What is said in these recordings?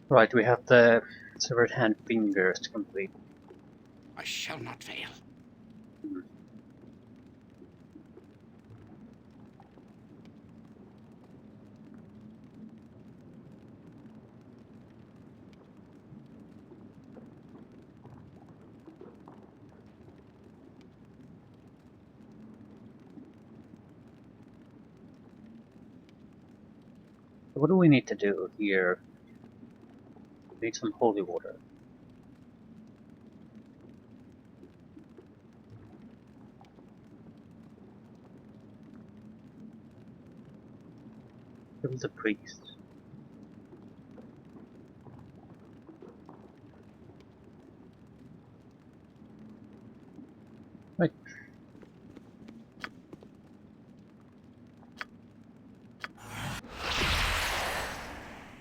Right, we have the severed hand fingers to complete. I shall not fail. Hmm. What do we need to do here? We need some holy water. Kill the priest. Right.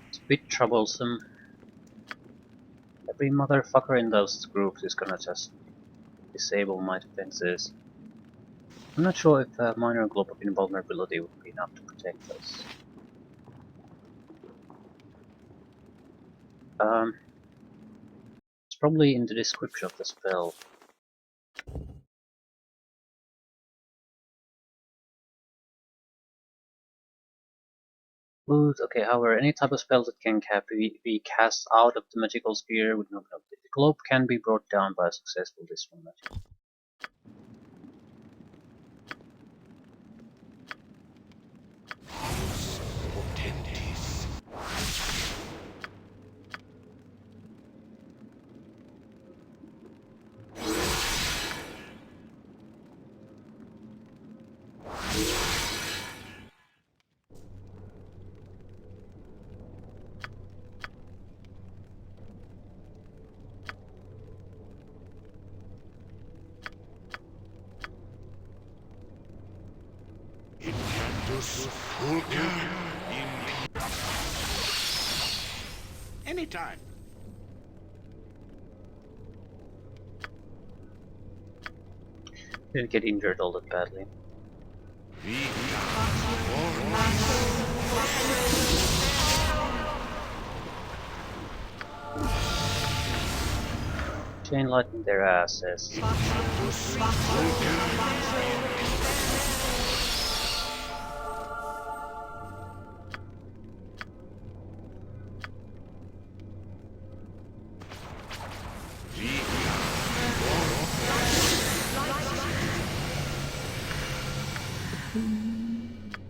It's a bit troublesome. Every motherfucker in those groups is gonna just disable my defenses. I'm not sure if a minor globe of invulnerability would be enough to protect us. It's probably in the description of the spell. Wood, okay, however, any type of spell that can be cast out of the magical sphere with no penalty. The globe can be brought down by a successful dispatch. Potentis. Incantus Fulca in anytime. Didn't get injured all that badly. Chain lightning their asses.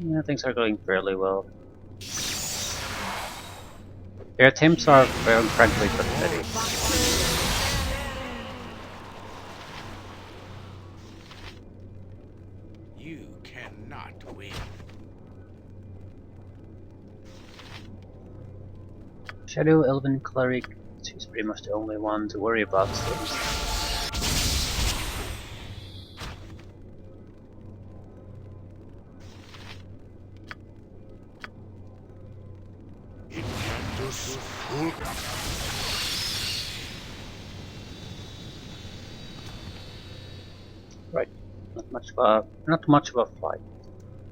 Yeah, things are going fairly well. Their attempts are very frankly pathetic. You cannot win. Shadow Elven Cleric, she's pretty much the only one to worry about things. Incantus Fulca. Right, not much of a fight.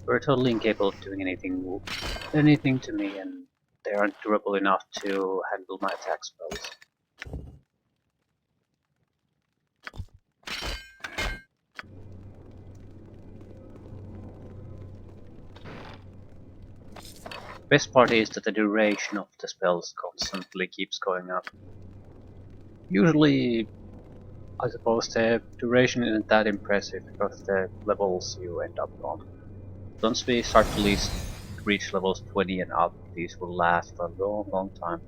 We're totally incapable of doing anything to me, and they aren't durable enough to handle my attack spells. Best part is that the duration of the spells constantly keeps going up. Usually, I suppose the duration isn't that impressive because of the levels you end up on. Once we start to reach levels 20 and up, these will last for a long, long time.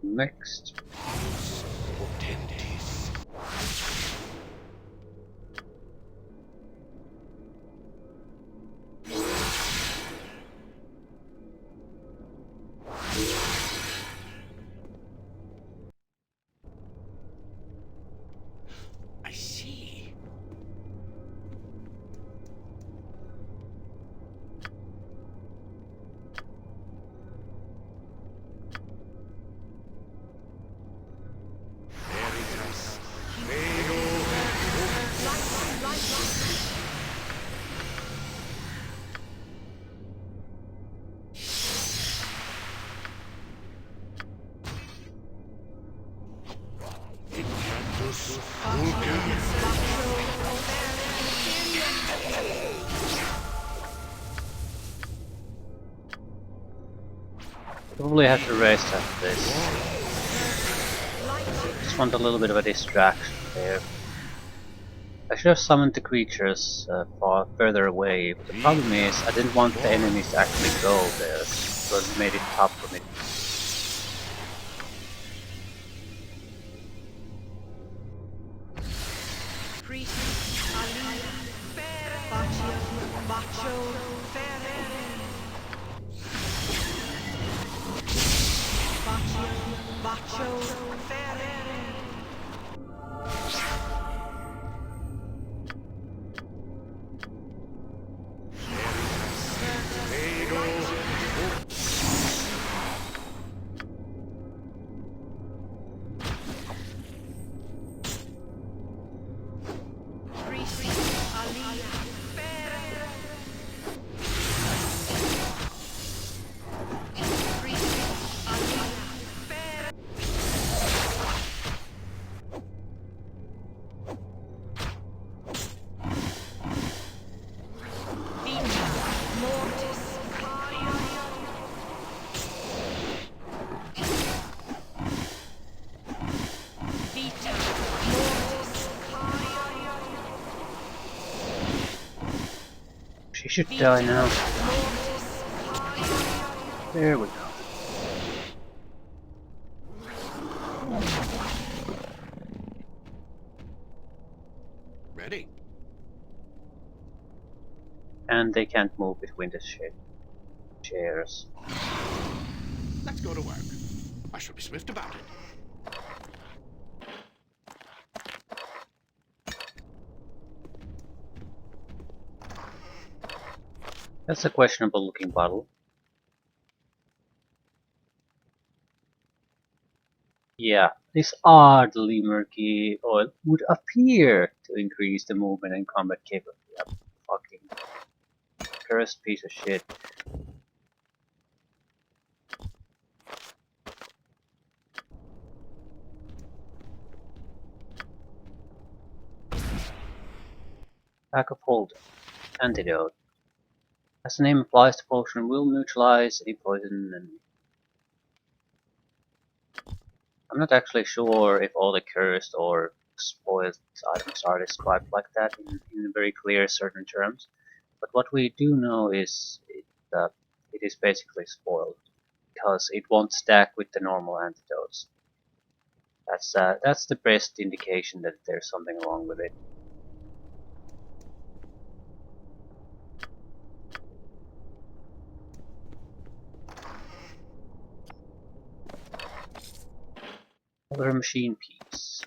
Next. Potentis. I see. There Probably have to rest after this. Just want a little bit of a distraction there. I should have summoned the creatures far further away, but the problem is I didn't want the enemies to actually go there, so it made it tough for me. She should die now. There we go. Ready? And they can't move between the chairs. Let's go to work. I shall be swift about it. That's a questionable looking bottle. Yeah, this oddly murky oil would appear to increase the movement and combat capability. Yeah, fucking cursed piece of shit. Pack of holding. Antidote. As the name implies, the potion will neutralize any poison and I'm not actually sure if all the cursed or spoiled items are described like that in very clear certain terms, but what we do know is it is basically spoiled because it won't stack with the normal antidotes. That's the best indication that there's something wrong with it. Another machine piece.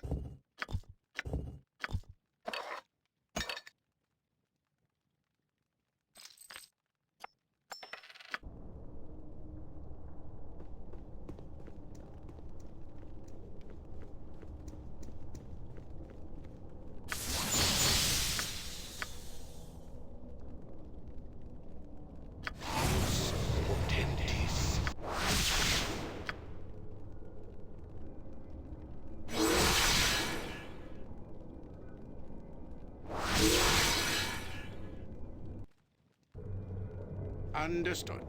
Understood.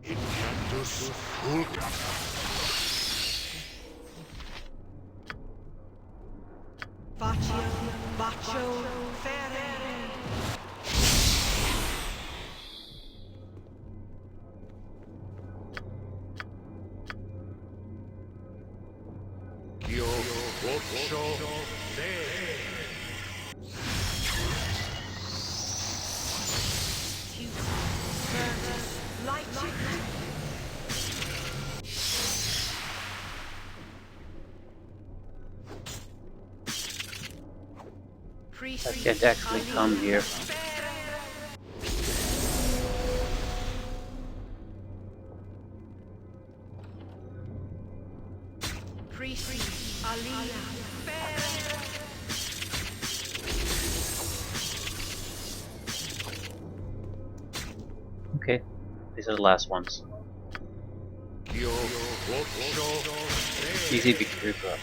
Incantus Vulca. I can't actually come here. Okay, these are the last ones. Easy victory for us.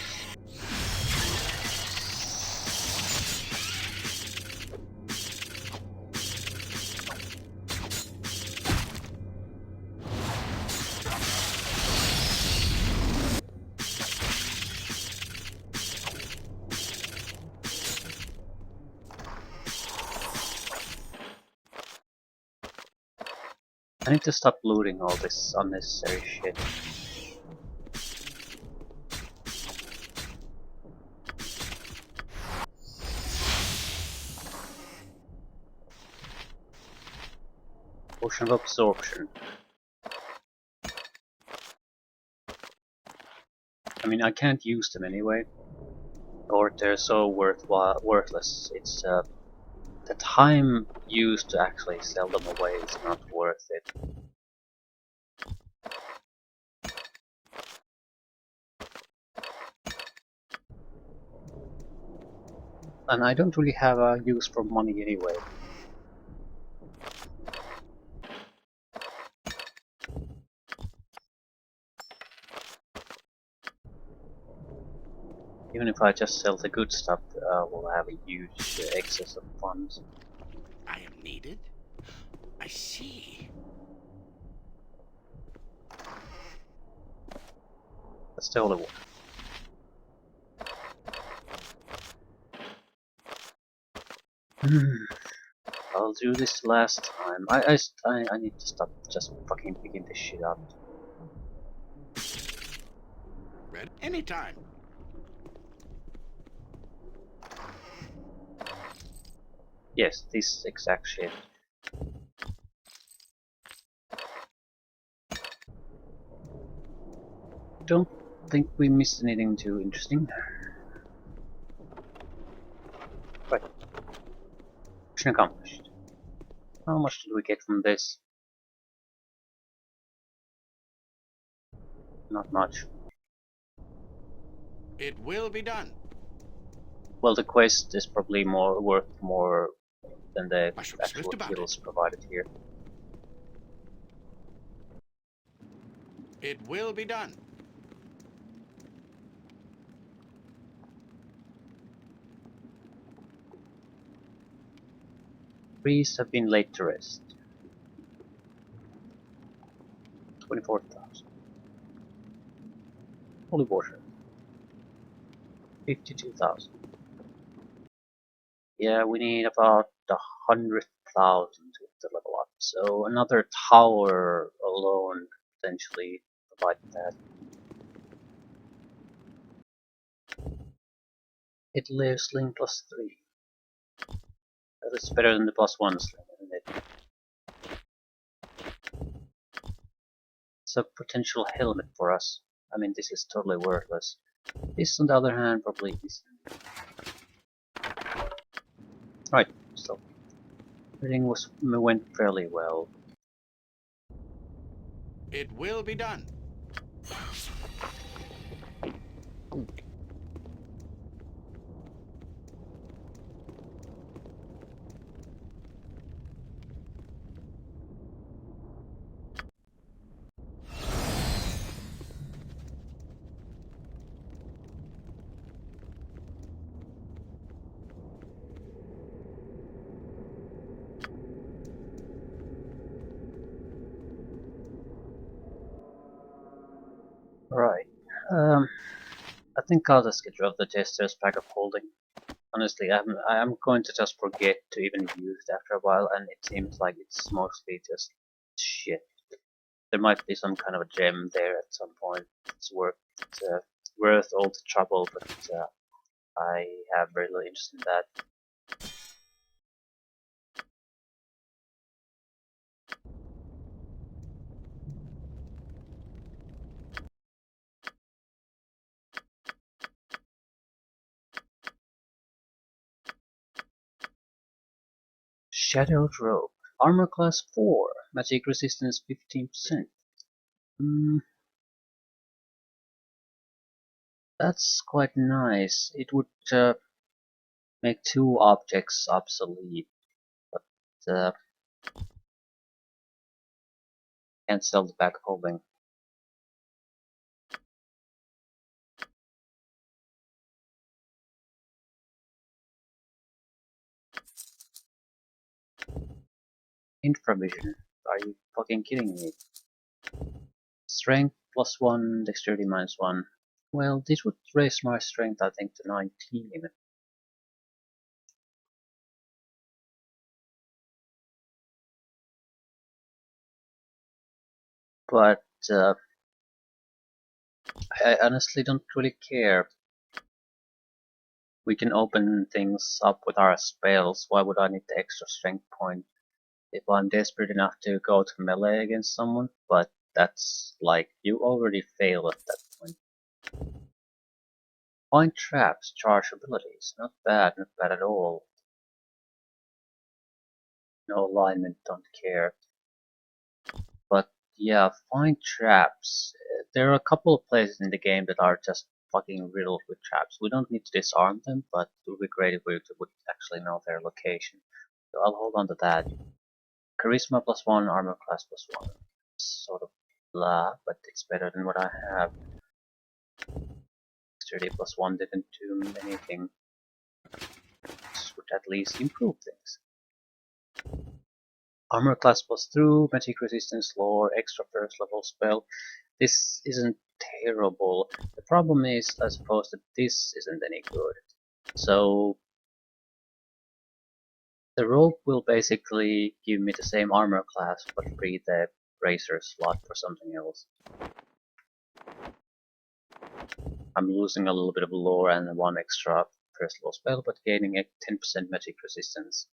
I need to stop looting all this unnecessary shit. Potion of absorption. I mean, I can't use them anyway, or they're so worthless. It's the time used to actually sell them away is not worth it. And I don't really have a use for money anyway. Even if I just sell the good stuff, we'll have a huge excess of funds. I am needed? I see. That's the only one. I'll do this last time. I need to stop just fucking picking this shit up. Ready? Anytime. Yes, this exact shit. Don't think we missed anything too interesting. Right. Mission accomplished. How much did we get from this? Not much. It will be done. Well, the quest is probably worth more than the I shall be actual swift about kills it. provided here. It will be done. Priests have been laid to rest. 24,000. Holy water. 52,000. Yeah, we need about 100,000 to level up. So another tower alone could potentially provide that. It lives sling +3. That's better than the +1 sling, isn't it? It's a potential helmet for us. I mean, this is totally worthless. This, on the other hand, probably isn't. Right, so everything went fairly well. It will be done. Right. Um, I think I'll just get rid of the Jester's Pack of Holding. Honestly, I'm going to just forget to even use it after a while, and it seems like it's mostly just shit. There might be some kind of a gem there at some point. It's worth all the trouble, but I have very little interest in that. Shadowed Robe. Armor class 4. Magic resistance 15%. That's quite nice. It would make two objects obsolete, but can't sell the back holding. Infravision. Are you fucking kidding me? Strength +1, dexterity -1. Well, this would raise my strength, I think, to 19. But I honestly don't really care. We can open things up with our spells. Why would I need the extra strength point if I'm desperate enough to go to melee against someone? But that's like, you already fail at that point. Find traps, charge abilities. Not bad at all. No alignment, don't care. But yeah, find traps. There are a couple of places in the game that are just fucking riddled with traps. We don't need to disarm them, but it would be great if we would actually know their location. So I'll hold on to that. Charisma +1, armor class +1. Sort of blah, but it's better than what I have. Dexterity +1 didn't do anything. This would at least improve things. Armor class +2, magic resistance lore, extra first level spell. This isn't terrible. The problem is, I suppose, that this isn't any good. So the rope will basically give me the same armor class, but free the bracer slot for something else. I'm losing a little bit of lore and one extra first level spell, but gaining a 10% magic resistance.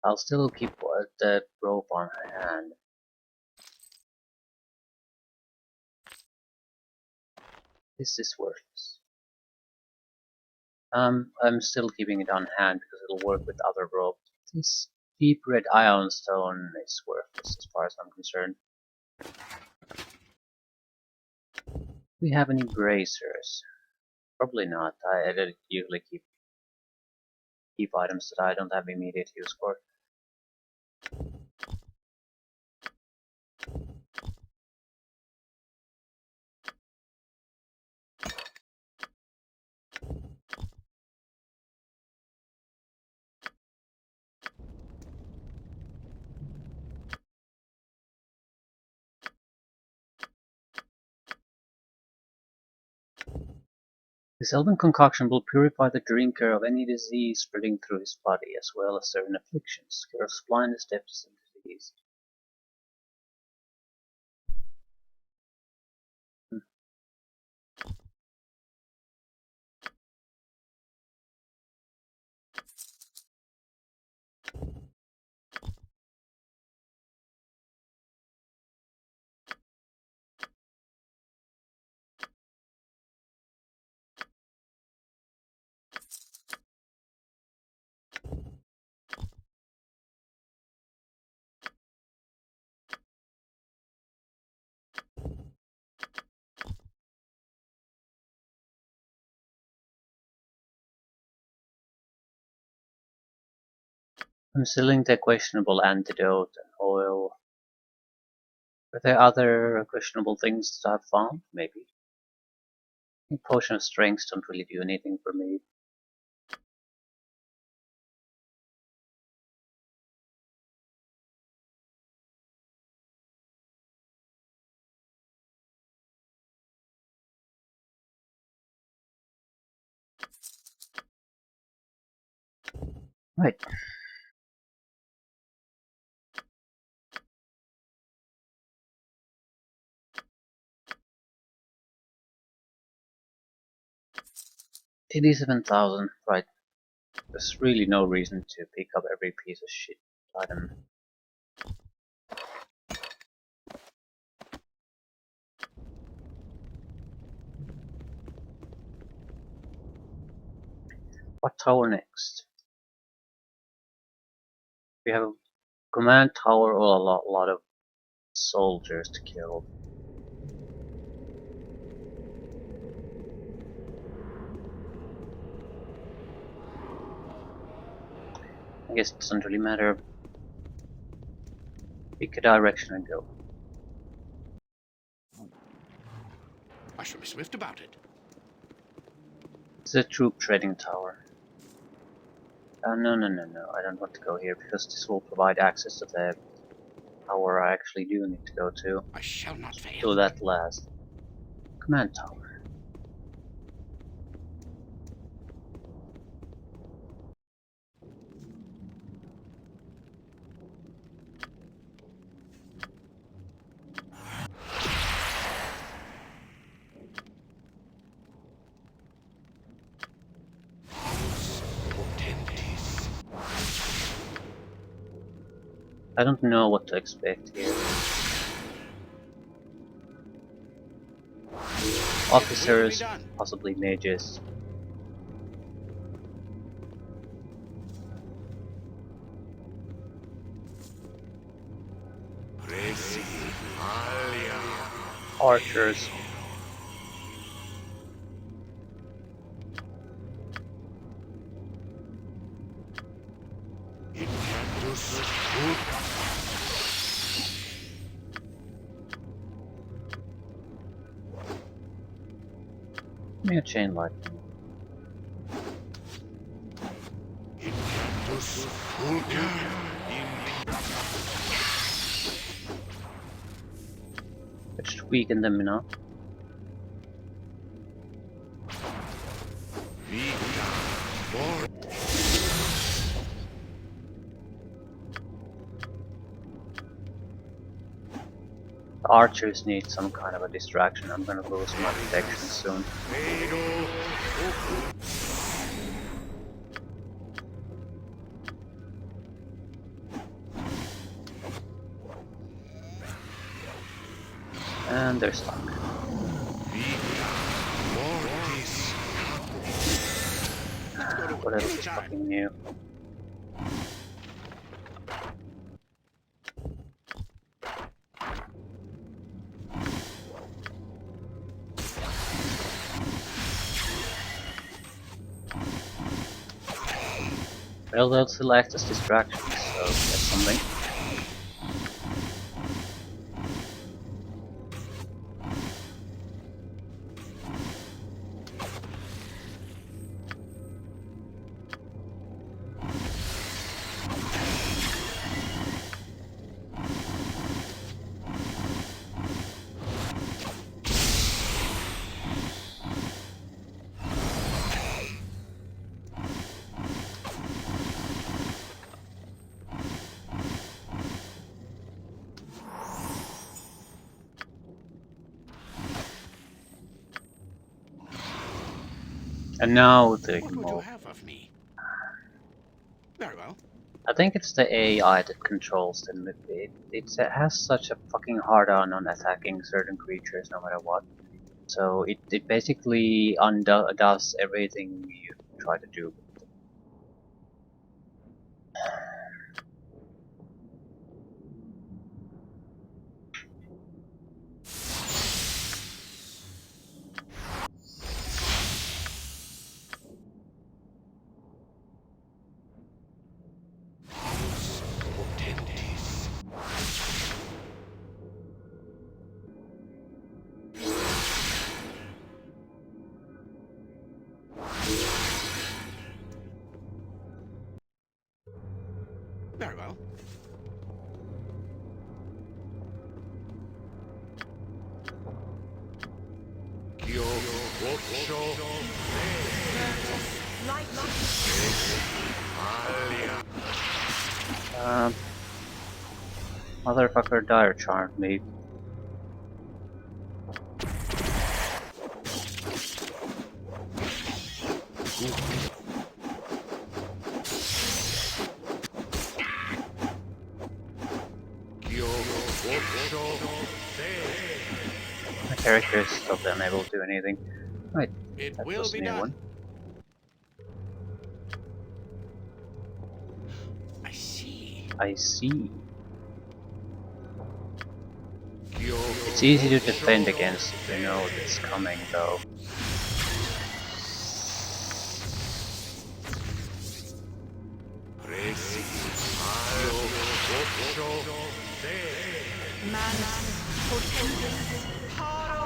I'll still keep the rope on hand. This is worthless. I'm still keeping it on hand because it'll work with other rope. This deep red ion stone is worthless as far as I'm concerned. Do we have any bracers? Probably not. I don't usually keep items that I don't have immediate use for. This elven concoction will purify the drinker of any disease spreading through his body, as well as certain afflictions, cures blindness, deafness, and disease. Hmm. I'm selling the questionable antidote and oil. Are there other questionable things that I've found? Maybe. I think potion of strength don't really do anything for me. Right. $87,000. Right. There's really no reason to pick up every piece of shit item. What tower next? We have a command tower or a lot of soldiers to kill. I guess it doesn't really matter. Pick a direction and go. I shall be swift about it. It's a troop trading tower. No, I don't want to go here because this will provide access to the tower I actually do need to go to. I shall not fail. Do that last. Command tower. I don't know what to expect here. Officers, possibly mages. Archers. Give me a chain lightning. It should weaken them enough. The archers need some kind of a distraction. I'm gonna lose my protection soon. And they're stuck. What else is fucking new? Well, they'll still act as distractions, so that's something. And now the What would you have of me? Very well. I think it's the AI that controls them. It has such a fucking hard on attacking certain creatures no matter what. So it basically does everything you try to do. Very well. Motherfucker dire charmed me. My character is still unable to do anything. Right, It that will was a be new done. one. I see. I see. It's easy to defend against if you know it's coming, though. Manus potendis paro.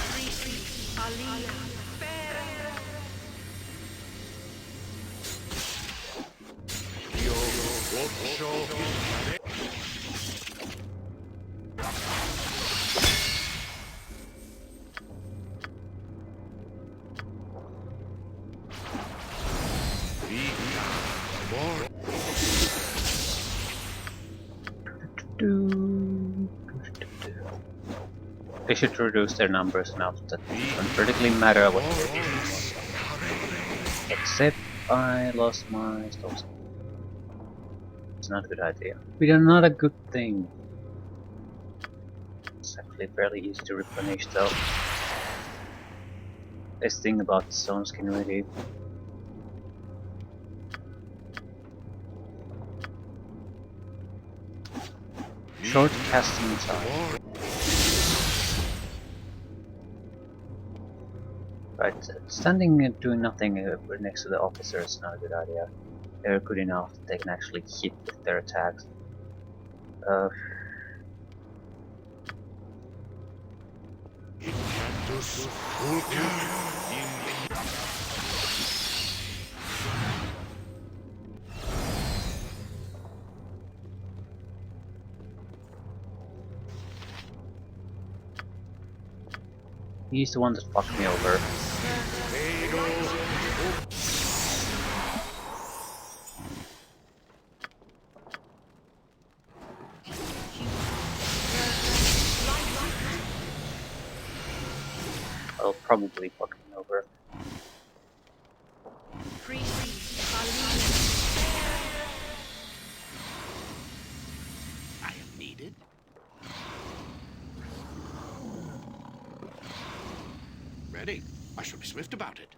Frisi alia fere. They should reduce their numbers enough that it doesn't particularly matter what they're doing anymore. Except I lost my stove. It's not a good idea. We are not a good thing. It's actually fairly easy to replenish though. Best thing about the stone skin really. Short casting time. Right, standing and doing nothing next to the officer is not a good idea. They're good enough that they can actually hit with their attacks. He's the one that fucked me over. Well, probably fuck me over. I am needed. Ready. I shall be swift about it.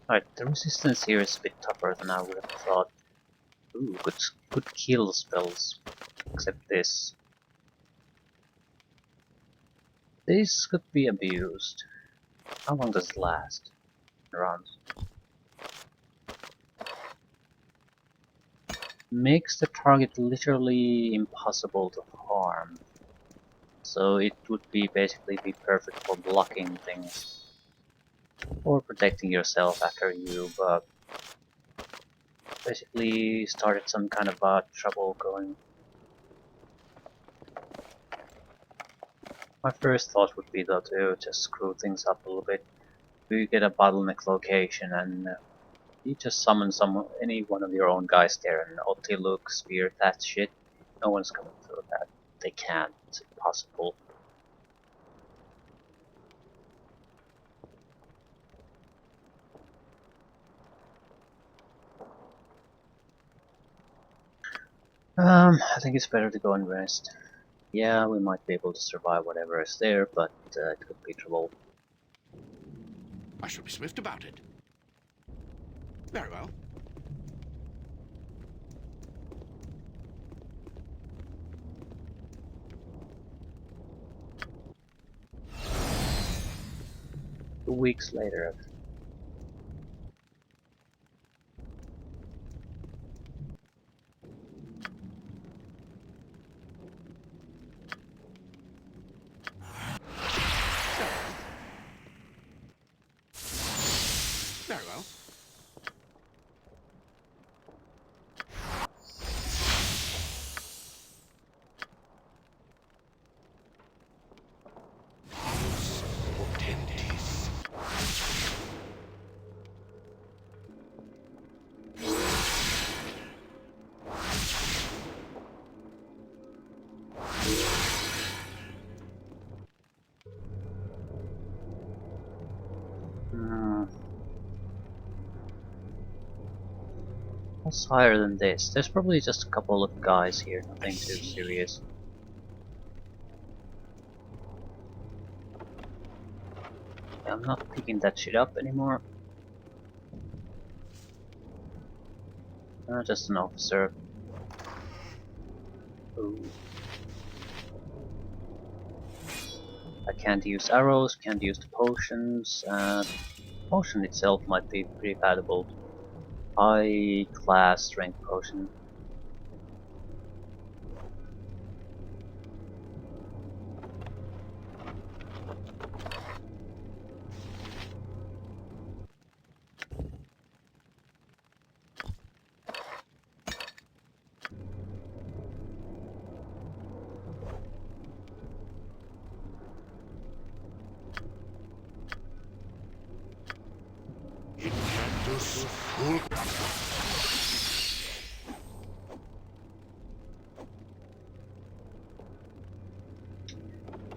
Right, the resistance here is a bit tougher than I would have thought. Ooh, good kill spells. Except this. This could be abused. How long does it last? Rounds. Makes the target literally impossible to harm. So it would basically be perfect for blocking things. Or protecting yourself after you've basically started some kind of trouble going. My first thought would be though to just screw things up a little bit. You get a bottleneck location and you just summon any one of your own guys there and Otiluke, Spear, that shit. No one's coming through that. They can't. It's impossible. I think it's better to go and rest. Yeah, we might be able to survive whatever is there, but it could be trouble. I shall be swift about it. Very well. Weeks later. Very well. What's higher than this? There's probably just a couple of guys here, nothing too serious. I'm not picking that shit up anymore. Just an officer. Ooh. I can't use arrows, can't use the potions. Potion itself might be pretty valuable. High class strength potion.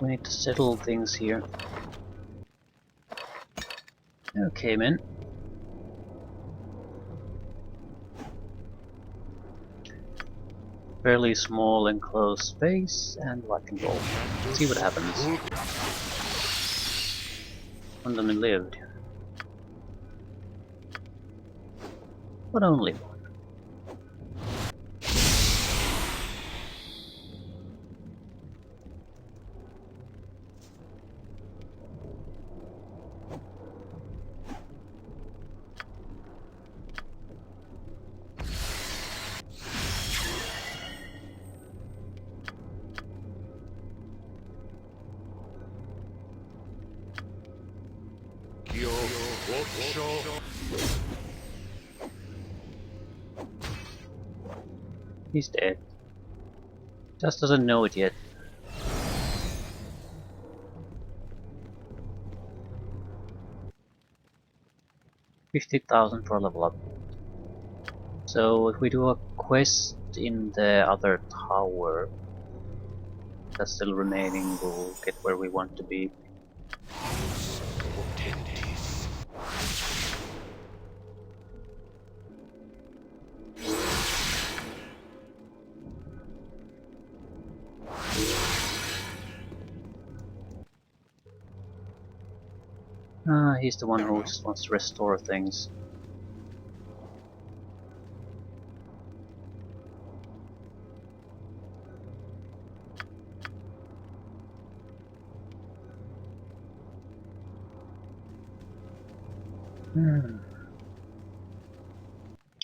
We need to settle things here. Okay, man. Fairly small enclosed space and lock and roll. See what happens. One of them lived. But only one. He's dead. Just doesn't know it yet. $50,000 for a level up. So if we do a quest in the other tower that's still remaining, we'll get where we want to be. He's the one who just wants to restore things.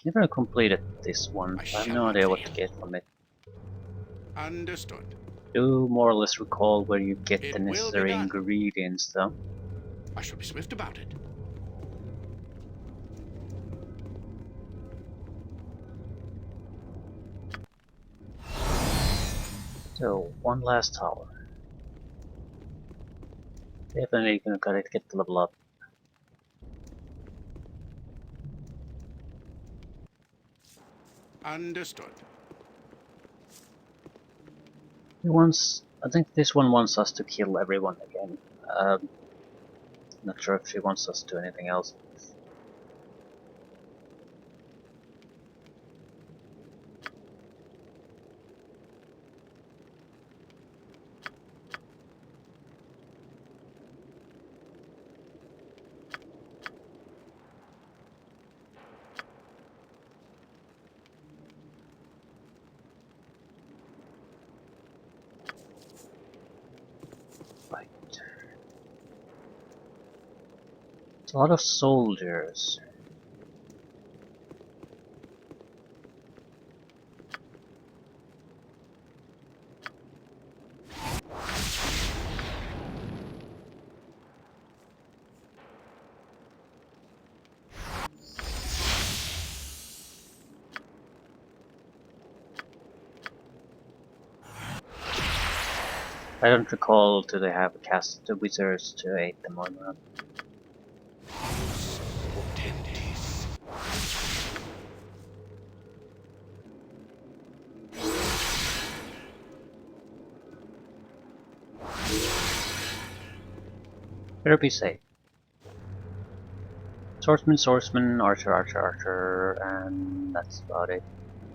Never completed this one. I have no idea what to get from it. Understood. Do more or less recall where you get the necessary ingredients though. I shall be swift about it. So, one last tower. Definitely gonna gotta get the level up. Understood. I think this one wants us to kill everyone again. Not sure if she wants us to do anything else. Right. It's a lot of soldiers. I don't recall do they have cast the wizards to aid them or not. Better be safe. Swordsman, swordsman, archer, archer, archer, and that's about it.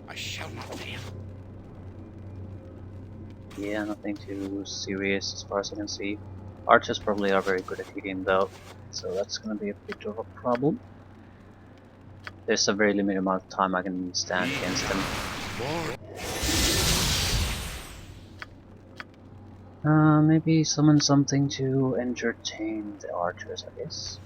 I shall not fail. Yeah, nothing too serious as far as I can see. Archers probably are very good at hitting though, so that's gonna be a bit of a problem. There's a very limited amount of time I can stand against them. Maybe summon something to entertain the archers, I guess.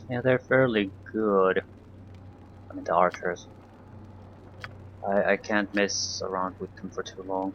Yeah, they're fairly good. I mean, the archers. I can't mess around with them for too long.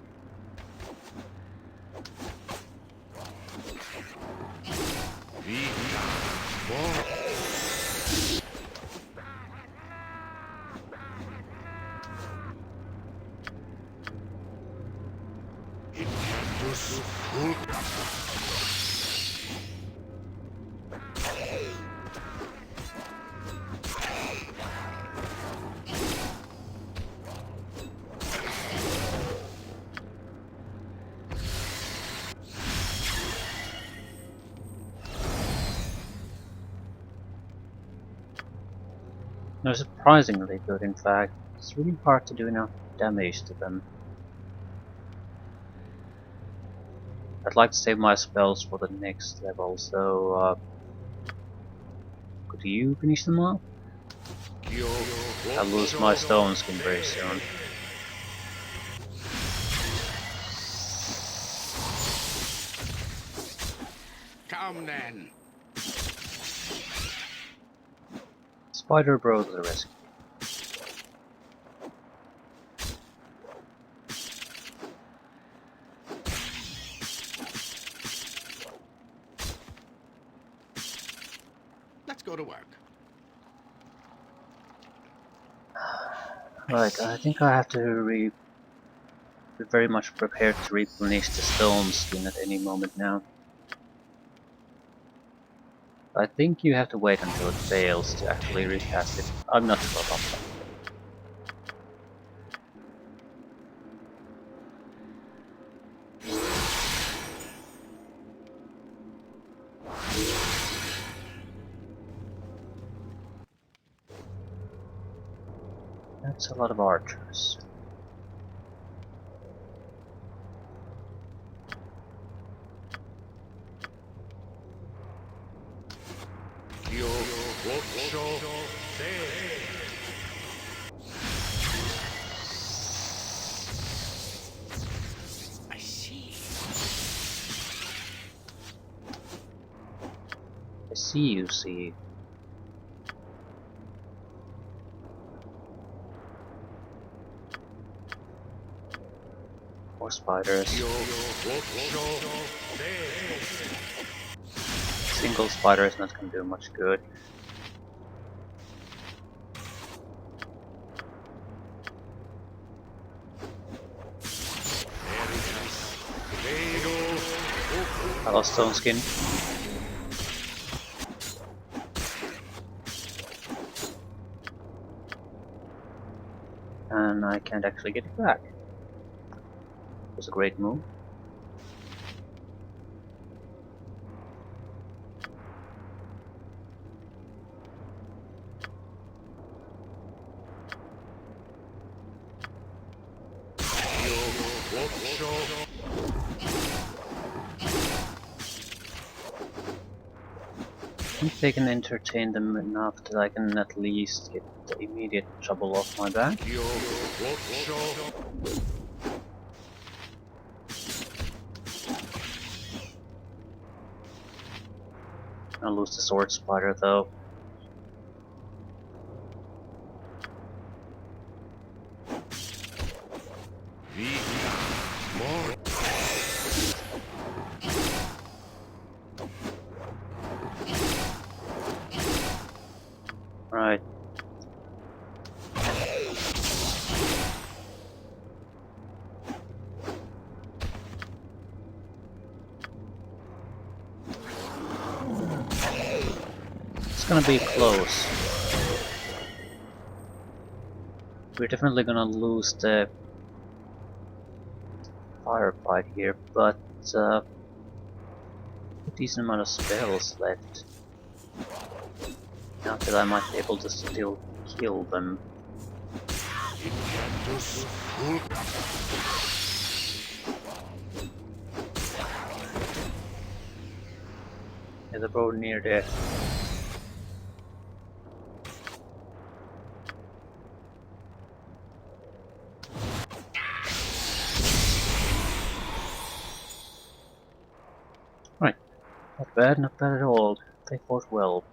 They're surprisingly good, in fact. It's really hard to do enough damage to them. I'd like to save my spells for the next level, so could you finish them off? I'll lose my stone skin very soon. Come then. Spider Bro to the rescue. Let's go to work. Right, I think I have to be very much prepared to replenish the stone skin at any moment now. I think you have to wait until it fails to actually recast it. I'm not sure about that. That's a lot of archers. I see. I see you see. More spiders. Single spider is not going to do much good. I lost stone skin. And I can't actually get it back. It was a great move. I think they can entertain them enough that I can at least get the immediate trouble off my back. I'll lose the sword spider though. Right. gonna be close. We're definitely gonna lose the firefight here, but a decent amount of spells left. Now that I might be able to still kill them. Yeah, they're both near death. Right, not bad at all. They fought well.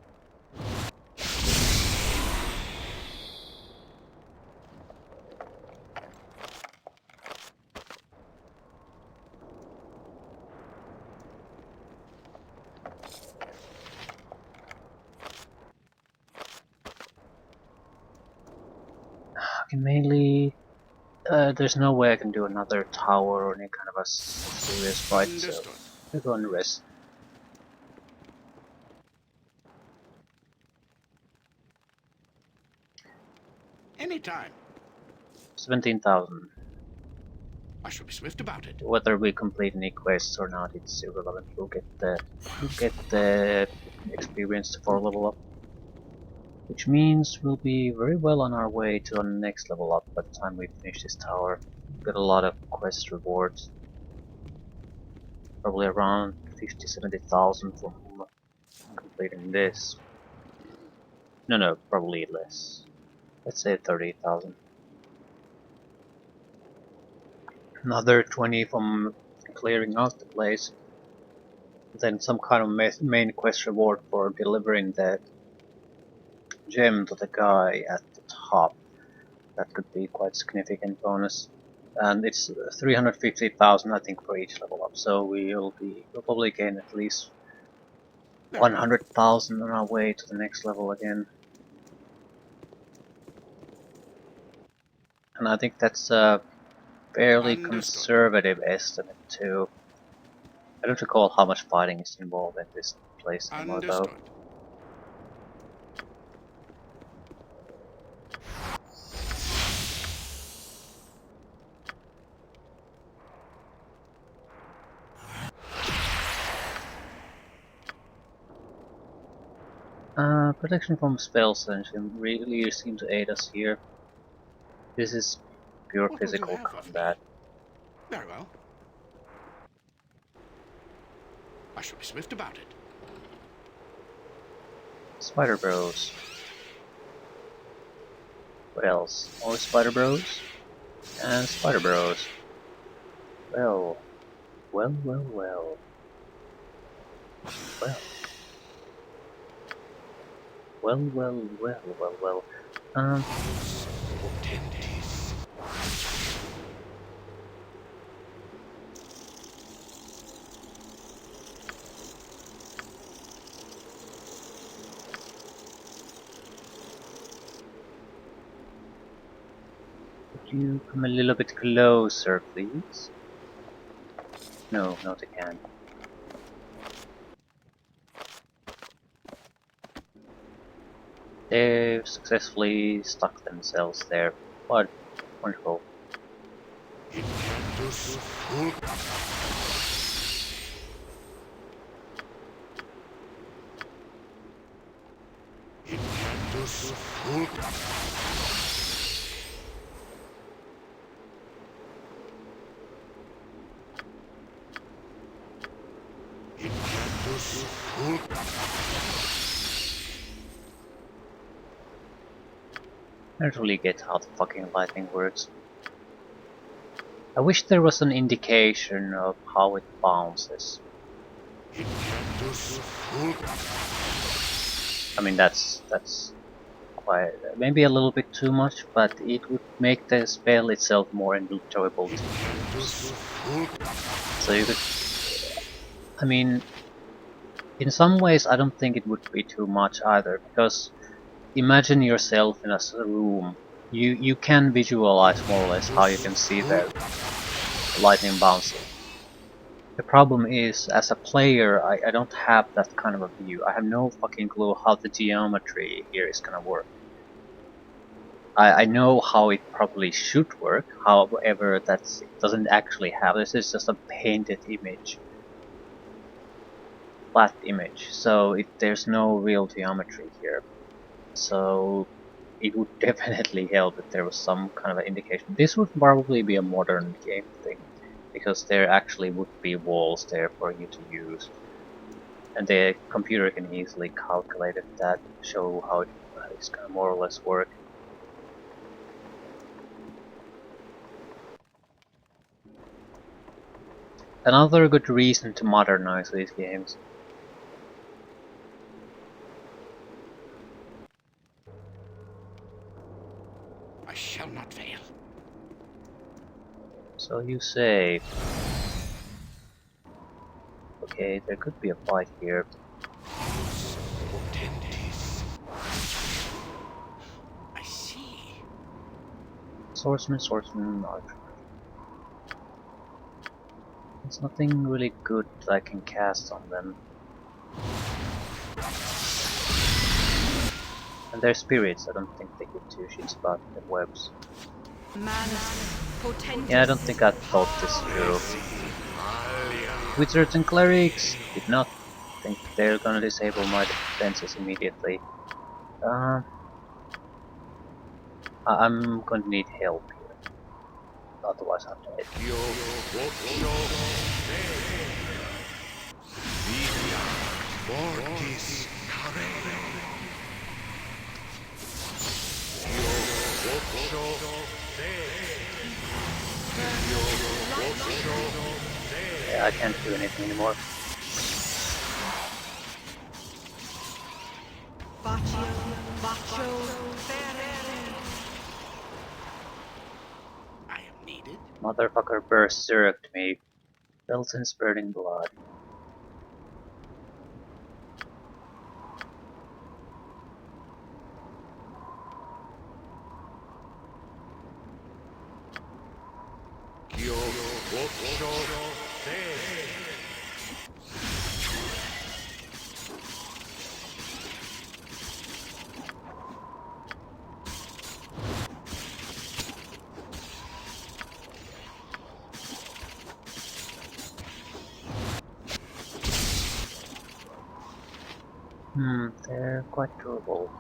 I can mainly... there's no way I can do another tower or any kind of a serious fight, so we're going to rest. Anytime. 17,000. I shall be swift about it. Whether we complete any quests or not, it's irrelevant. We'll get the experience for level up. Which means we'll be very well on our way to our next level up by the time we finish this tower. We've got a lot of quest rewards. Probably around 50-70,000 from completing this. No, probably less. Let's say 30,000. Another 20 from clearing out the place. Then some kind of main quest reward for delivering the gem to the guy at the top. That could be quite significant bonus. And it's 350,000 I think for each level up, so we'll probably gain at least 100,000 on our way to the next level again. And I think that's a fairly conservative estimate too. I don't recall how much fighting is involved in this place anymore though. Protection from spells engine really seem to aid us here. This is pure physical combat. Very well. I shall be swift about it. Spider Bros. What else? More Spider Bros? And Spider Bros. Well. Well. Could you come a little bit closer, please? No, not again. They've successfully stuck themselves there. What wonderful. I don't really get how the fucking lightning works. I wish there was an indication of how it bounces. I mean that's quite maybe a little bit too much, but it would make the spell itself more enjoyable to use. So you could, I mean, in some ways I don't think it would be too much either, because imagine yourself in a room. You can visualize more or less how you can see the lightning bouncing. The problem is, as a player, I don't have that kind of a view. I have no fucking clue how the geometry here is gonna work. I know how it probably should work, however, it doesn't actually have. This is just a painted image, flat image, so there's no real geometry here. So it would definitely help if there was some kind of an indication. This would probably be a modern game thing, because there actually would be walls there for you to use, and the computer can easily calculate it that show how it's gonna more or less work. Another good reason to modernize these games. I shall not fail. So you say. Okay, there could be a fight here. Potentis. I see. Swordsman, swordsman, archer. There's nothing really good that I can cast on them. And they're spirits, I don't think they give two shits about the webs. Manus, potentis. Yeah, I don't think I thought this through. Wizards and clerics! Did not think they're gonna disable my defenses immediately. I'm gonna need help here. Otherwise I'm dead. Yeah, I can't do anything anymore. Baccio, baccio, ferere. I am needed. Motherfucker berserked me. Belton's burning blood. They're quite durable.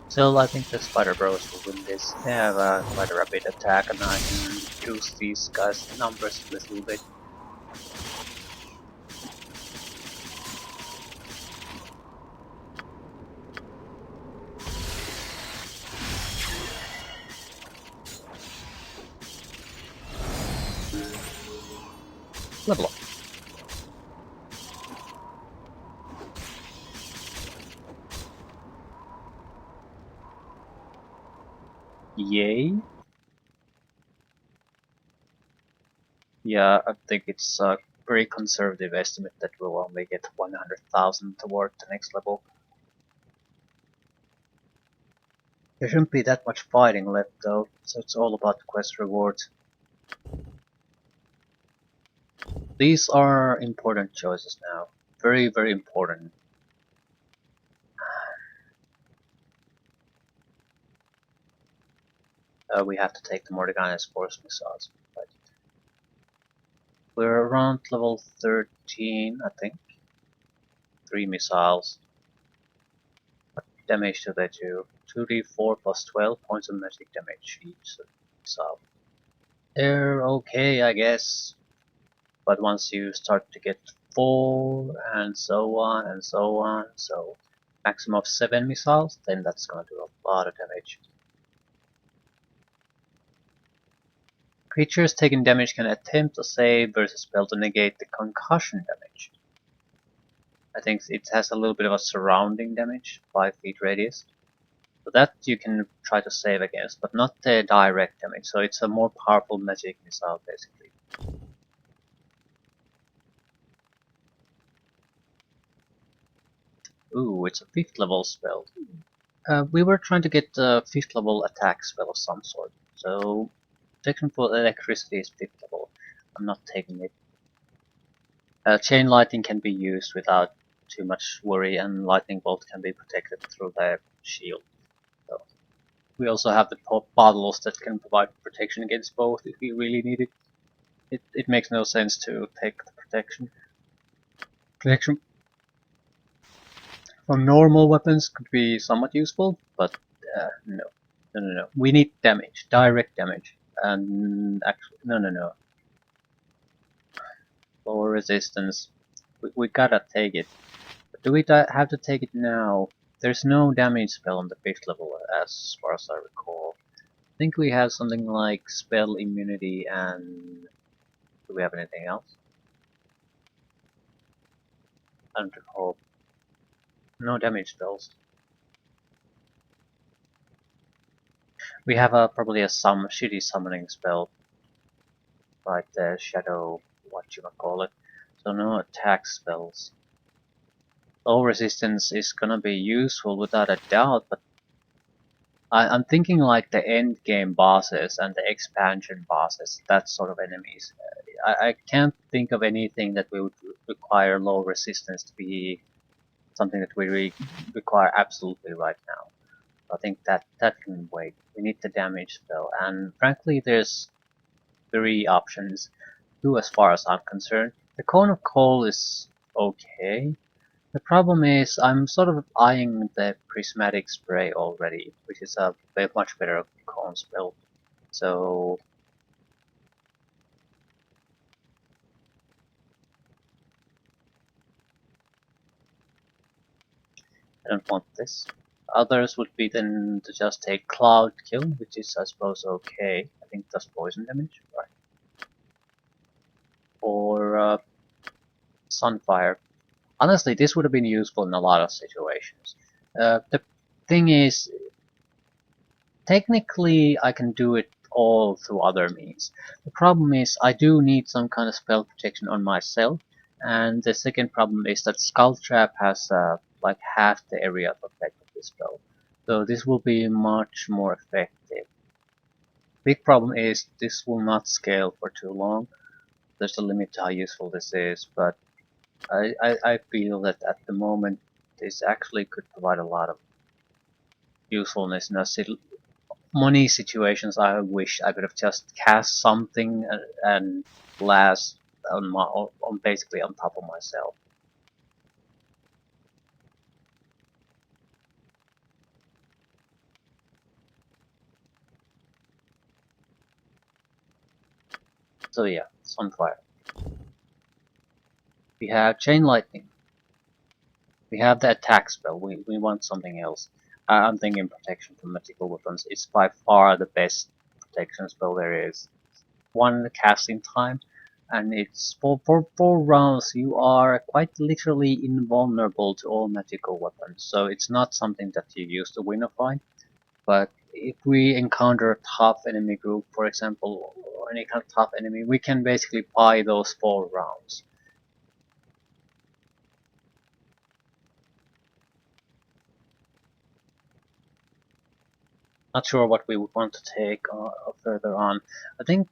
Still, I think the Spider Bros will win this. They have quite a rapid attack and I can reduce these guys' numbers a little bit. Level up. Yay. Yeah, I think it's a very conservative estimate that we'll only get 100,000 toward the next level. There shouldn't be that much fighting left though, so it's all about the quest rewards. These are important choices now. Very, very important. We have to take the Mordenkainen's force missiles. Right. We're around level 13, I think. 3 missiles. What damage do they do? 2d4 plus 12 points of magic damage each missile. They're okay, I guess. But once you start to get 4 and so on and so on, so maximum of 7 missiles, then that's gonna do a lot of damage. Creatures taking damage can attempt a save versus spell to negate the concussion damage. I think it has a little bit of a surrounding damage, 5 feet radius. So that you can try to save against, but not the direct damage. So it's a more powerful magic missile basically. Ooh, it's a 5th level spell. We were trying to get a 5th level attack spell of some sort. So protection for electricity is 50 level. I'm not taking it. Chain lightning can be used without too much worry, and lightning bolt can be protected through the shield. So we also have the bottles that can provide protection against both if we really need it. It makes no sense to take the protection. Protection from normal weapons could be somewhat useful, but no. No. We need damage, direct damage. And actually, no. Lower resistance. We gotta take it. But do we have to take it now? There's no damage spell on the 5th level as far as I recall. I think we have something like spell immunity and... do we have anything else? I don't recall. No damage spells. We have probably a shitty summoning spell. Like the shadow, what you might call it. So no attack spells. Low resistance is gonna be useful without a doubt, but I'm thinking like the end game bosses and the expansion bosses, that sort of enemies. I can't think of anything that we would require low resistance to be something that we require absolutely right now. I think that can wait. We need the damage spell, and frankly, there's 3 options. 2 as far as I'm concerned. The Cone of Coal is okay. The problem is I'm sort of eyeing the Prismatic Spray already, which is a much better cone spell. So I don't want this. Others would be then to just take Cloud Kill, which is I suppose okay. I think does poison damage, right? Or Sunfire. Honestly, this would have been useful in a lot of situations. The thing is, technically I can do it all through other means. The problem is I do need some kind of spell protection on myself, and the second problem is that Skull Trap has like half the area of effect of this spell. So this will be much more effective. Big problem is this will not scale for too long. There's a limit to how useful this is, but I feel that at the moment this actually could provide a lot of usefulness in a money situations. I wish I could have just cast something and last on basically on top of myself. So yeah, Sunfire. We have Chain Lightning. We have the attack spell. We want something else. I'm thinking protection from magical weapons. It's by far the best protection spell there is. 1 casting time, and it's for 4 rounds you are quite literally invulnerable to all magical weapons. So it's not something that you use to win a fight, but if we encounter a tough enemy group, for example, or any kind of tough enemy, we can basically buy those 4 rounds. Not sure what we would want to take further on. I think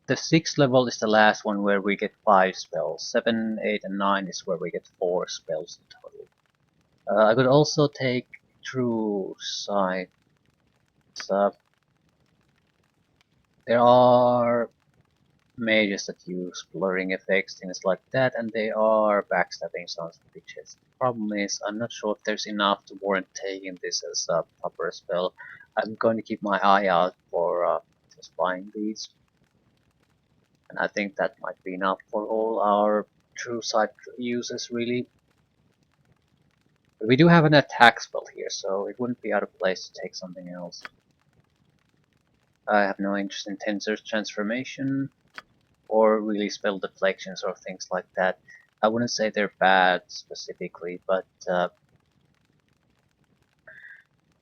the 6th level is the last one where we get 5 spells. 7, 8, and 9 is where we get 4 spells in total. I could also take True Sight. There are mages that use blurring effects, things like that, and they are backstabbing sons of bitches. The problem is, I'm not sure if there's enough to warrant taking this as a proper spell. I'm going to keep my eye out for just buying these. And I think that might be enough for all our True Sight users, really. But we do have an attack spell here, so it wouldn't be out of place to take something else. I have no interest in Tensor's transformation, or really spell deflections or things like that. I wouldn't say they're bad specifically, but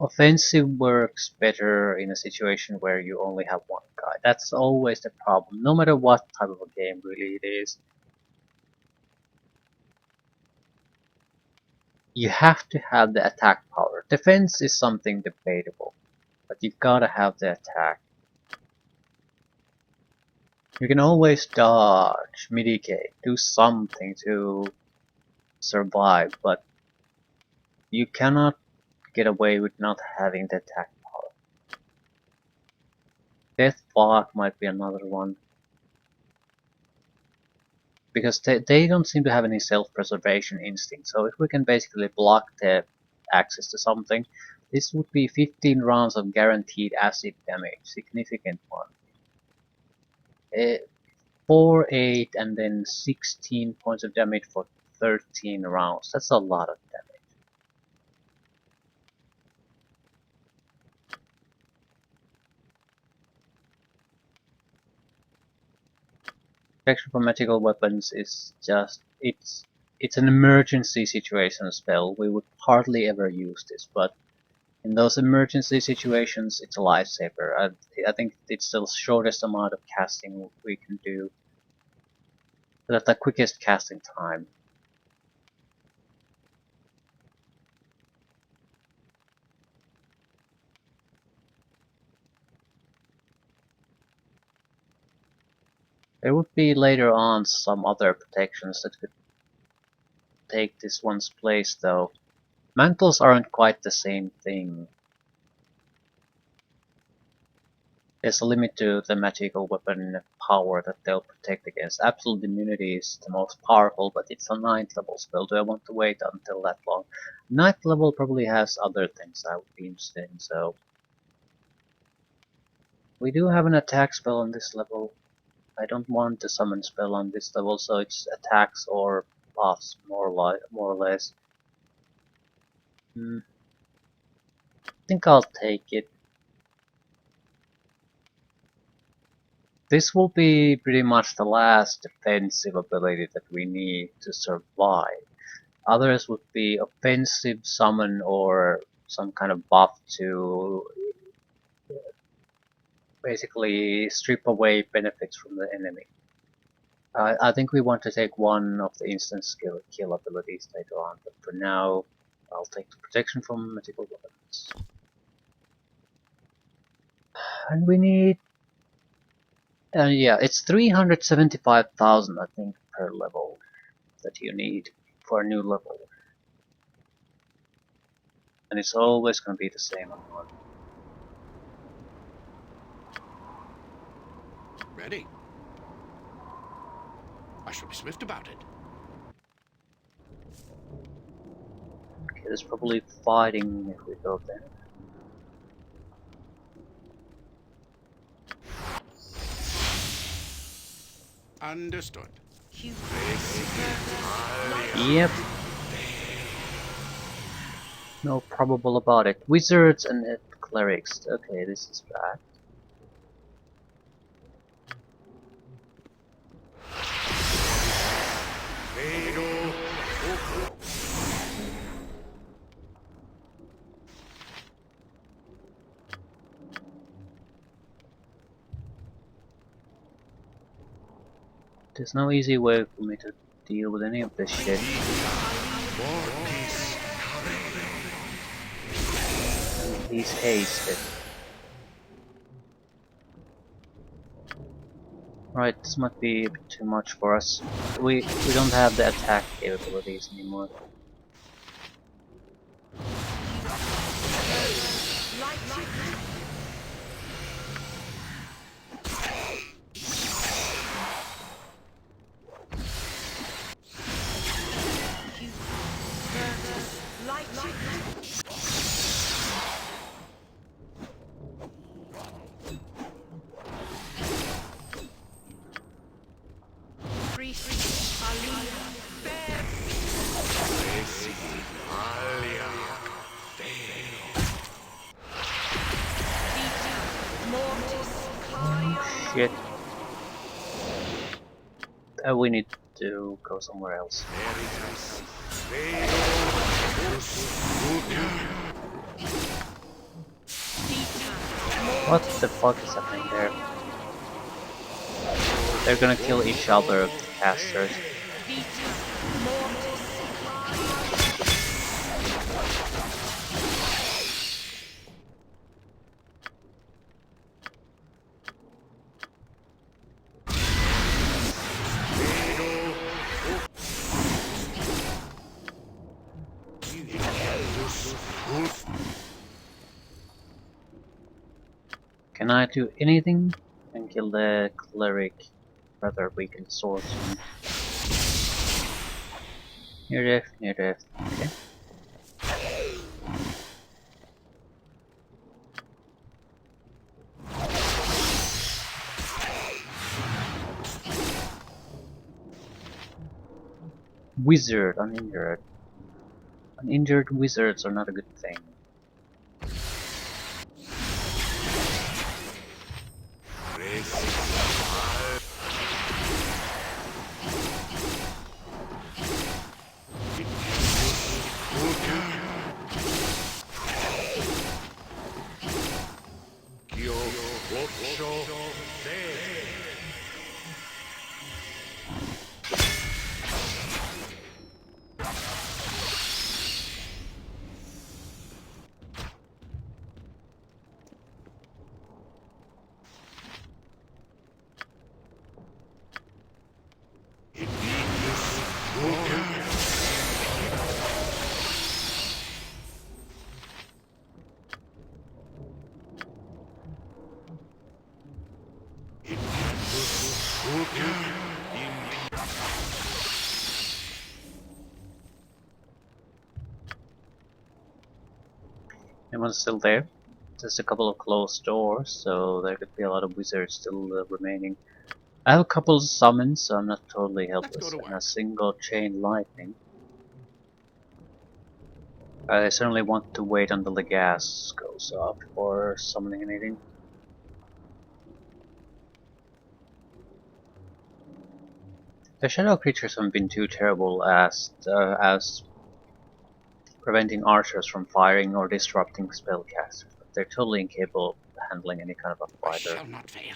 offensive works better in a situation where you only have 1 guy. That's always the problem, no matter what type of a game really it is. You have to have the attack power. Defense is something debatable, but you gotta have the attack. You can always dodge, mitigate, do something to survive, but you cannot get away with not having the attack power. Death block might be another one. Because they don't seem to have any self-preservation instinct, so if we can basically block the access to something, this would be 15 rounds of guaranteed acid damage, significant one. 4, 8, and then 16 points of damage for 13 rounds. That's a lot of damage. Protection from magical weapons is just it's an emergency situation spell. We would hardly ever use this, but in those emergency situations, it's a lifesaver. I think it's the shortest amount of casting we can do. That's the quickest casting time. There would be later on some other protections that could take this one's place, though. Mantles aren't quite the same thing. There's a limit to the magical weapon power that they'll protect against. Absolute immunity is the most powerful, but it's a 9th level spell. Do I want to wait until that long? 9th level probably has other things I would be interested in, so... We do have an attack spell on this level. I don't want the summon spell on this level, so it's attacks or buffs, more or less. I think I'll take it. This will be pretty much the last defensive ability that we need to survive. Others would be offensive summon or some kind of buff to basically strip away benefits from the enemy. I think we want to take one of the instant kill abilities later on, but for now I'll take the protection from magical weapons. And we need... yeah, it's 375,000 I think per level that you need for a new level. And it's always going to be the same amount. Ready. I shall be swift about it. Okay, there's probably fighting if we go there. Understood. Yep. No probable about it. Wizards and clerics. Okay, this is bad. There's no easy way for me to deal with any of this shit. He's hasted. Right, this might be a bit too much for us. We don't have the attack capabilities anymore. Shit. We need to go somewhere else. What the fuck is happening there? They're gonna kill each other, the casters. Can I do anything? And kill the cleric, rather weakened swordsman. Near death, near death. Okay. Wizard, uninjured. Uninjured wizards are not a good thing. Anyone's still there? There's a couple of closed doors, so there could be a lot of wizards still remaining. I have a couple of summons, so I'm not totally Let's go helpless, to and a work. single chain lightning. I certainly want to wait until the gas goes off before summoning anything. The shadow creatures haven't been too terrible as preventing archers from firing or disrupting spellcasters, but they're totally incapable of handling any kind of a I fighter. shall not fail.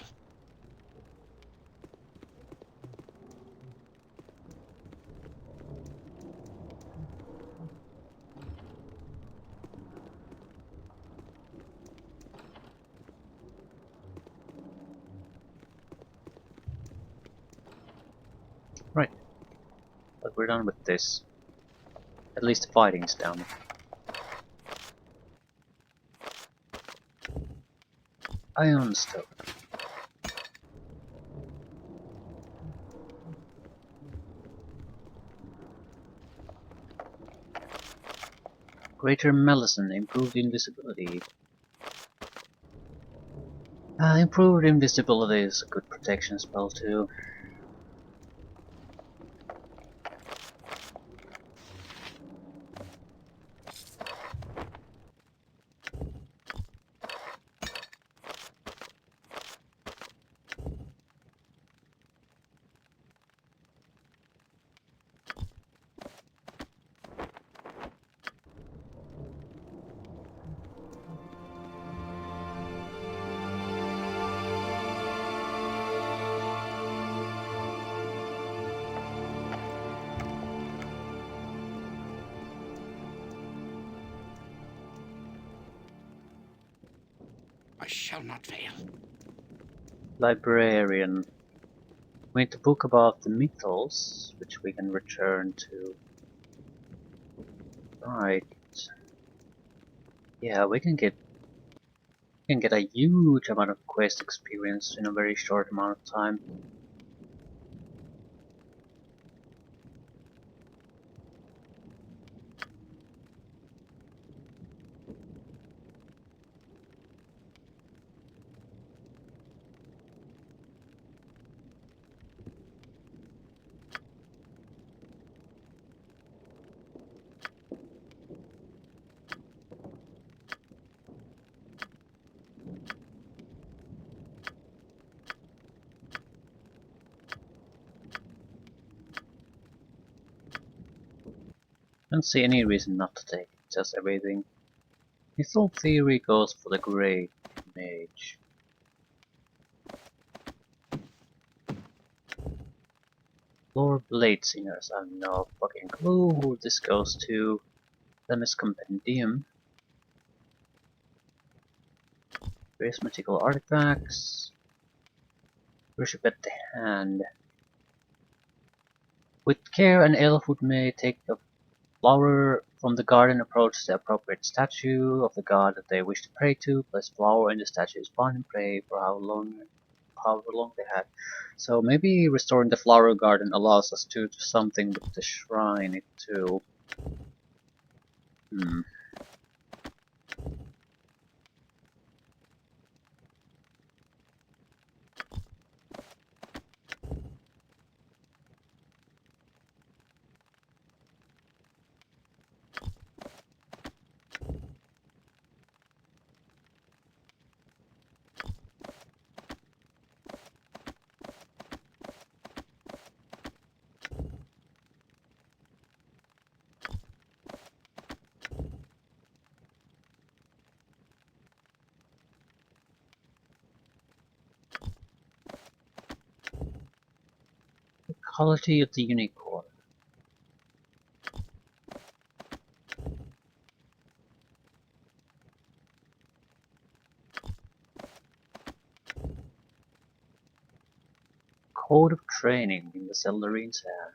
Right, but we're done with this. At least the fighting's down. Iron Stone. Greater Melisson, improved invisibility. Improved invisibility is a good protection spell too. I shall not fail. Librarian. We need to book about the mythos, which we can return to. Right. Yeah, we can get a huge amount of quest experience in a very short amount of time. Don't see any reason not to take it, just everything. Mythal theory goes for the great mage. Lore Blade Singers, I have no fucking clue who this goes to. Themis Compendium. Various magical artifacts. Worship at the hand. With care, an elf would may take a Flower from the garden approach the appropriate statue of the god that they wish to pray to. Place flower in the statue's bind and pray for however long they had. So maybe restoring the flower garden allows us to do something with the shrine too. Hmm. Quality of the unicorn. Code of training in the Celdarine's hand.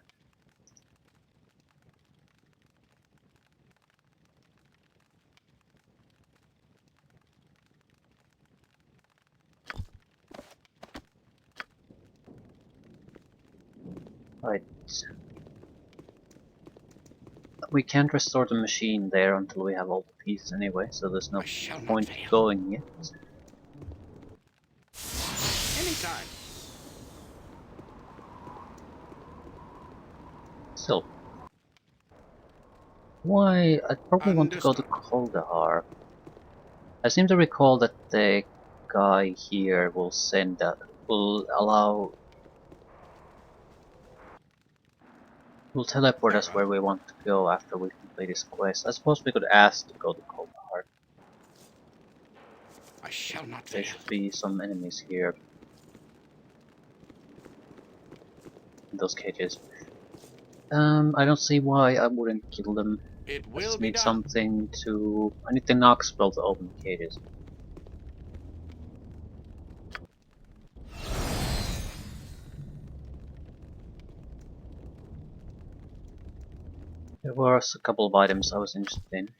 Right. We can't restore the machine there until we have all the pieces anyway, so there's no I shall not point fail. going yet. Anytime. Still. Why? I'd probably want to go to Understood. Koldahar. I seem to recall that the guy here will will teleport Very us well. where we want to go after we complete this quest. I suppose we could ask to go to Koldahar. I shall not There fail. should be some enemies here in those cages. I don't see why I wouldn't kill them. It I will just be need done. something to... I need the Nox spell to open the cages. There was a couple of items I was interested in.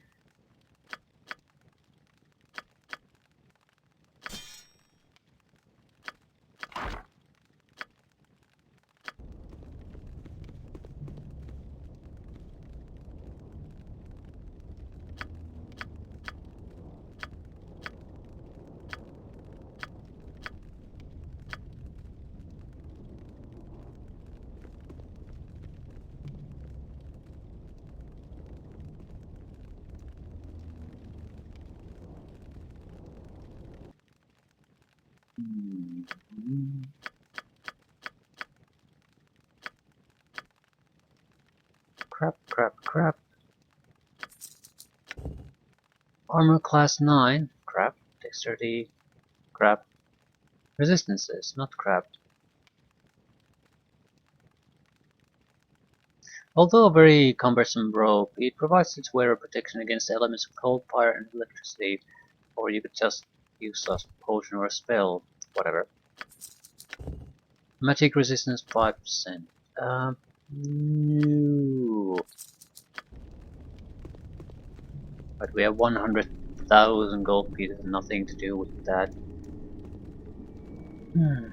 Hmm. Crap, crap, crap. Armor class 9. Crap. Dexterity. Crap. Resistances, not crap. Although a very cumbersome rope, it provides its wearer protection against the elements of cold, fire, and electricity. Or you could just use a potion or a spell. Whatever. Magic resistance 5%. No. But we have 100,000 gold pieces, nothing to do with that. Hmm.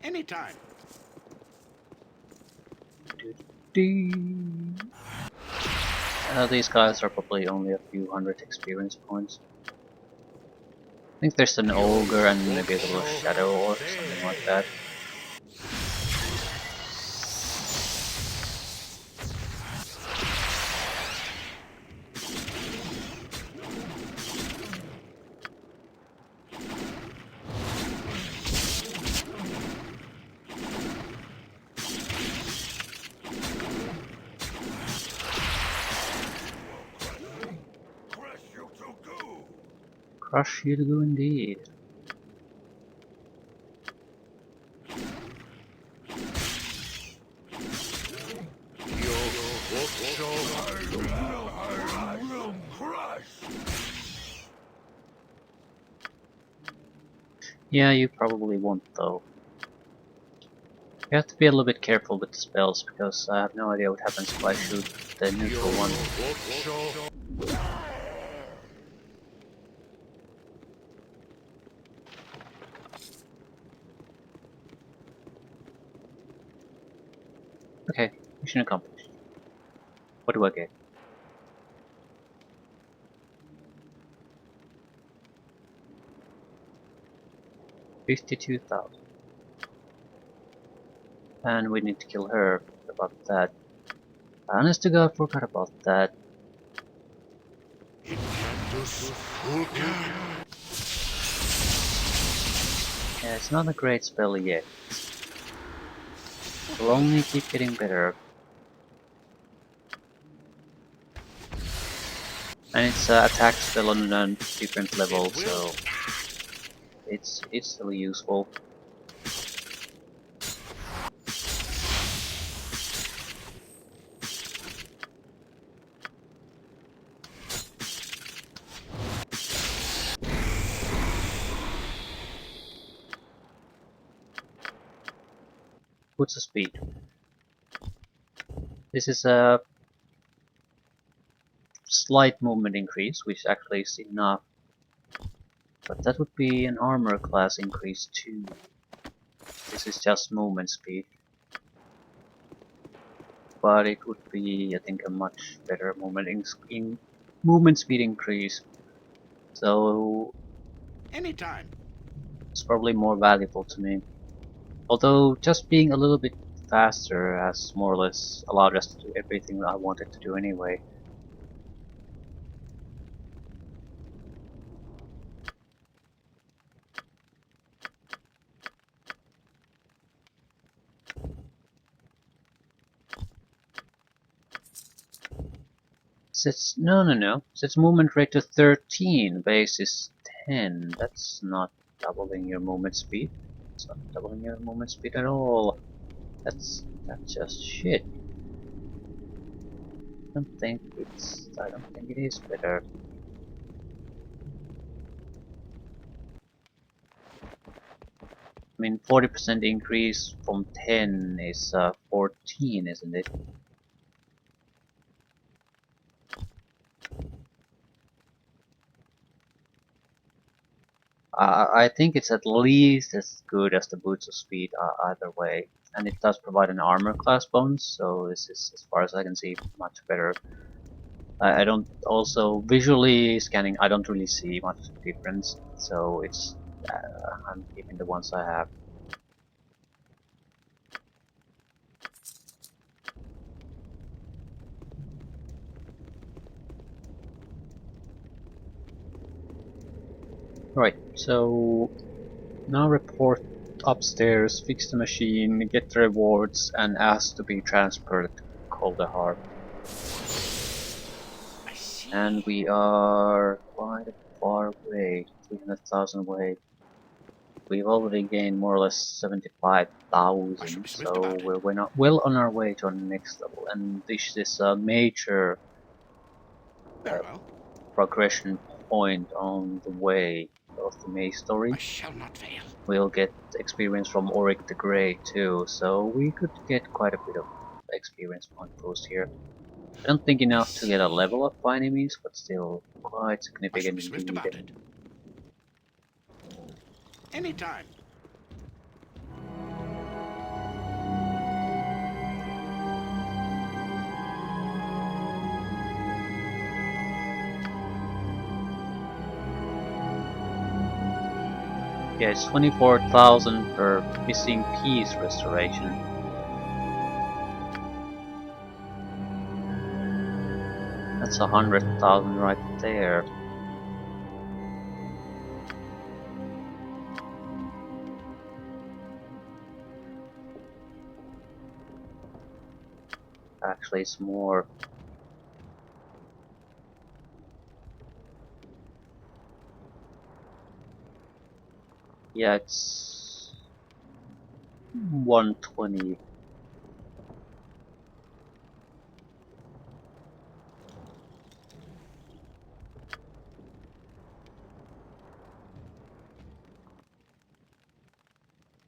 Anytime. These guys are probably only a few hundred experience points. I think there's an ogre and maybe a little shadow or something like that. Crush you to go indeed. Yeah, you probably won't though. You have to be a little bit careful with the spells, because I have no idea what happens if I shoot the neutral one. Okay, mission accomplished. What do I get? $52,000. And we need to kill her. About that. Honest to God, forgot about that. Yeah, it's not a great spell yet. It'll only keep getting better. And it's an attack spell on a different level, so it's still useful. Boots of speed. This is a slight movement increase, which actually is enough. But that would be an armor class increase too. This is just movement speed. But it would be, I think, a much better movement speed increase. So Anytime. it's probably more valuable to me. Although just being a little bit faster has more or less allowed us to do everything that I wanted to do anyway. No. Sets movement rate to 13, base is 10. That's not doubling your movement speed. It's not doubling your movement speed at all. That's just shit. I don't think it is better. I mean, 40% increase from 10 is 14, isn't it? I think it's at least as good as the Boots of Speed either way. And it does provide an armor class bonus, so this is, as far as I can see, much better. I don't, also visually scanning, I don't really see much difference, so it's I'm keeping the ones I have. Right, so now report upstairs, fix the machine, get the rewards, and ask to be transferred to Coldahar. I see. And we are quite far away, 300,000 away. We've already gained more or less I shall 75,000, be swift so about it. we're not well on our way to our next level. And this is a major Very well. progression point on the way of the May story. I shall not fail. We'll get experience from Auric the Grey too, so we could get quite a bit of experience point boost here. I don't think I enough to get a see. level up by any means, but still quite I shall significant be swift indeed. about it. Anytime. Yeah, it's 24,000 per missing piece restoration. That's 100,000 right there. Actually, it's more. Yeah, it's 120.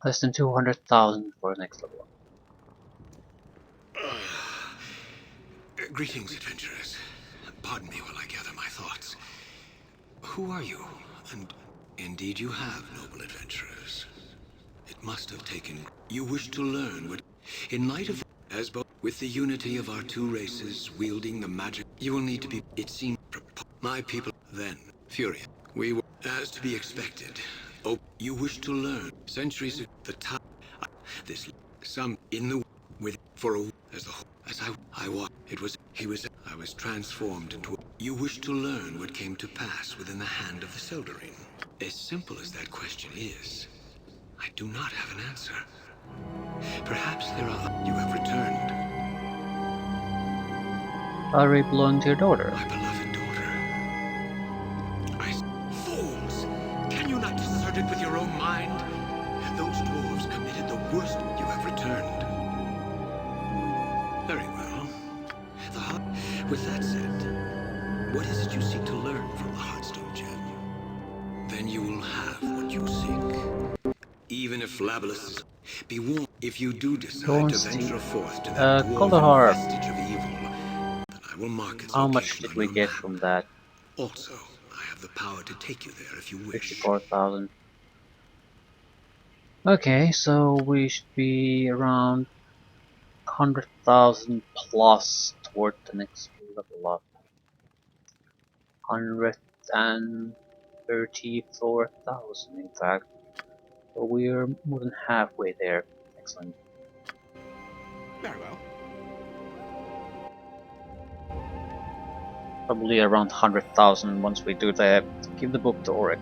Less than 200,000 for the next level. Greetings, adventurers. Pardon me while I gather my thoughts. Who are you? And indeed you have, noble adventurers. It must have taken... You wish to learn what... In light of... As both... With the unity of our two races wielding the magic... You will need to be... It seemed... My people... Then, Furia. We were... As to be expected. Oh, you wish to learn. Centuries ago... The time... This... Some... In the... With... For a... As the whole... As I walked... It was... He was... I was transformed into... You wish to learn what came to pass within the hand of the Seldering. As simple as that question is... I do not have an answer. Perhaps there are... You have returned. Ari belonged to your daughter. My beloved daughter. Fools! Can you not discern it with your own mind? Those dwarves committed the worst. You have returned. Very well. With that said, what is it you seek to learn from the Heartstone Gem? Then you will have what you seek. Even if Labalus is... Be warned, if you do decide to venture forth to that dwarven vestige of evil, then I will mark its How much location did on we your get map. from that? Also, I have the power to take you there if you wish. 54,000. Okay, so we should be around 100,000 plus toward the next level up. 134,000 in fact. So we're more than halfway there. Excellent. Very well. Probably around 100,000 once we do the give the book to Auric.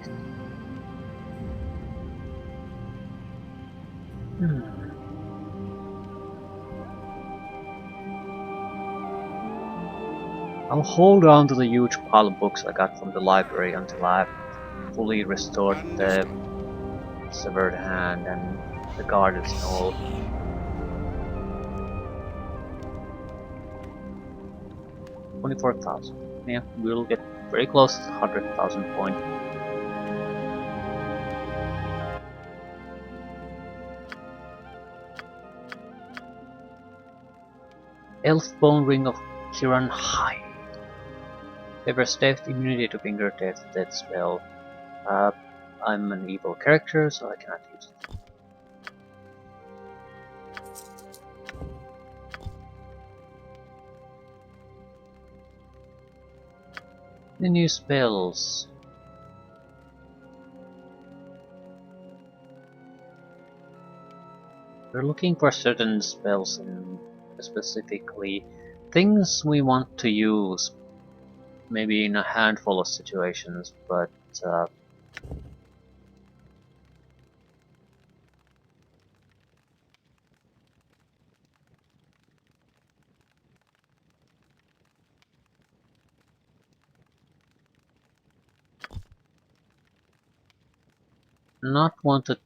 I'll hold on to the huge pile of books I got from the library until I've fully restored the severed hand and the gardens and all. $24,000. Yeah, we'll get very close to the 100,000 point. Elf Bone Ring of Kiran High. Favors death immunity to finger death spell. I'm an evil character, so I cannot use it. The new spells. We're looking for certain spells and specifically things we want to use maybe in a handful of situations, but not want to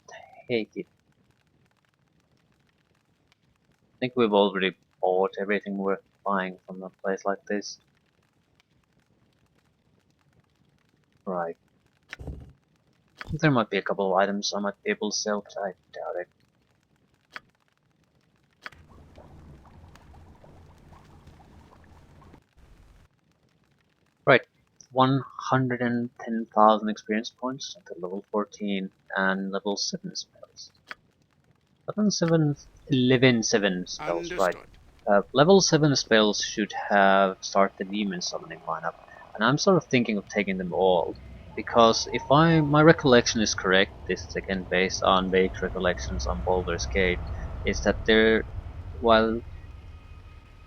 take it. I think we've already bought everything worth buying from a place like this. Right. There might be a couple of items I might be able to sell, but I doubt it. Right. 110,000 experience points at level 14 and level 7 spells. 11 7 spells, right. Understood. Level 7 spells should have start the demon summoning lineup, and I'm sort of thinking of taking them all, because if my recollection is correct, this is again based on vague recollections on Baldur's Gate, is that while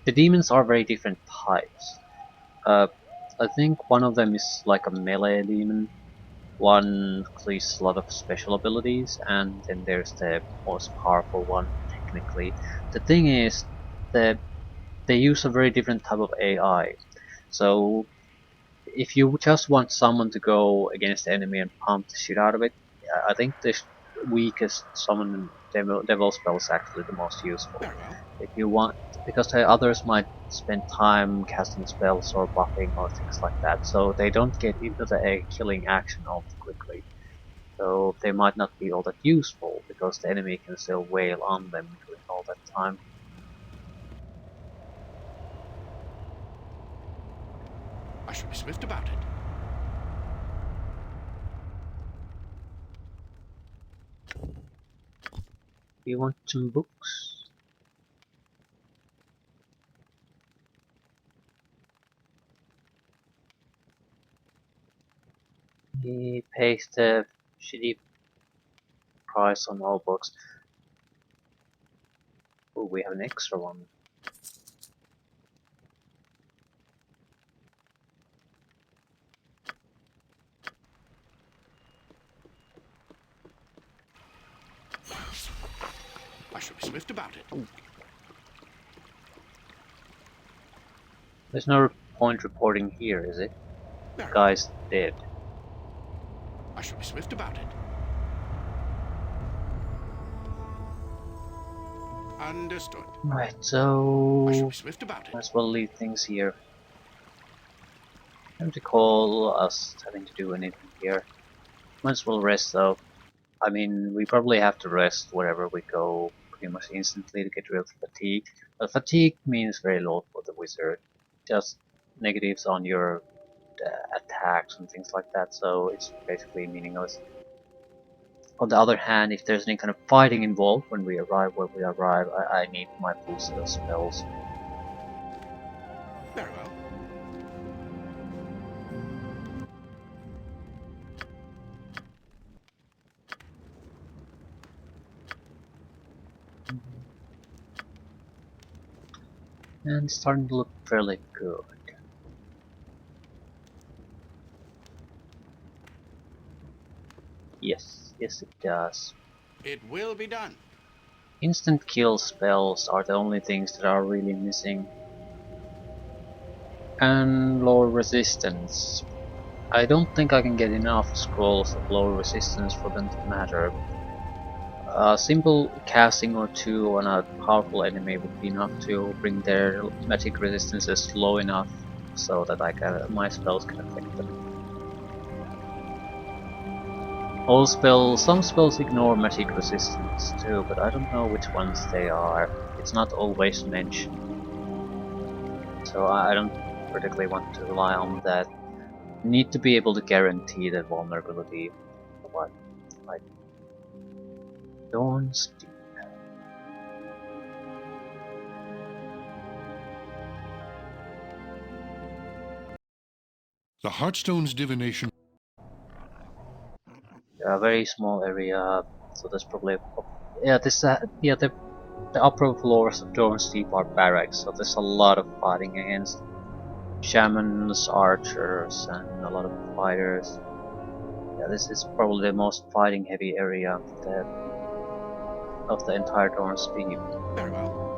the demons are very different types, I think one of them is like a melee demon, one clears a lot of special abilities, and then there's the most powerful one technically. The thing is that they use a very different type of AI. So if you just want someone to go against the enemy and pump the shit out of it, I think the weakest summon devil spell is actually the most useful. Very well. If you want, because the others might spend time casting spells or buffing or things like that, so they don't get into the killing action all too quickly. So they might not be all that useful because the enemy can still wail on them during all that time. shall be swift about it. You want some books? He pays the shitty price on all books. Oh, we have an extra one. I shall be swift about it. There's no point reporting here, is it? The Very well. guy's dead. I shall be swift about it. Understood. Right, I shall so be swift about it. might as well leave things here. Don't recall us having to do anything here. Might as well rest though. I mean, we probably have to rest wherever we go pretty much instantly to get rid of fatigue. But fatigue means very little for the wizard. Just negatives on your attacks and things like that, so it's basically meaningless. On the other hand, if there's any kind of fighting involved when we arrive where we arrive, I need my full set of spells. Very well. And it's starting to look fairly good. Yes, yes it does. It will be done. Instant kill spells are the only things that are really missing. And lower resistance. I don't think I can get enough scrolls of lower resistance for them to matter. A simple casting or two on a powerful enemy would be enough to bring their magic resistances low enough so that my spells can affect them. Some spells ignore magic resistance too, but I don't know which ones they are. It's not always mentioned. So I don't particularly want to rely on that. You need to be able to guarantee the vulnerability. What? Like Dawn's Deep. The Heartstone's divination. A very small area, so there's probably the upper floors of Dawn's Deep are barracks, so there's a lot of fighting against shamans, archers, and a lot of fighters. Yeah, this is probably the most fighting heavy area of the entire Dawn's Deep. Very well.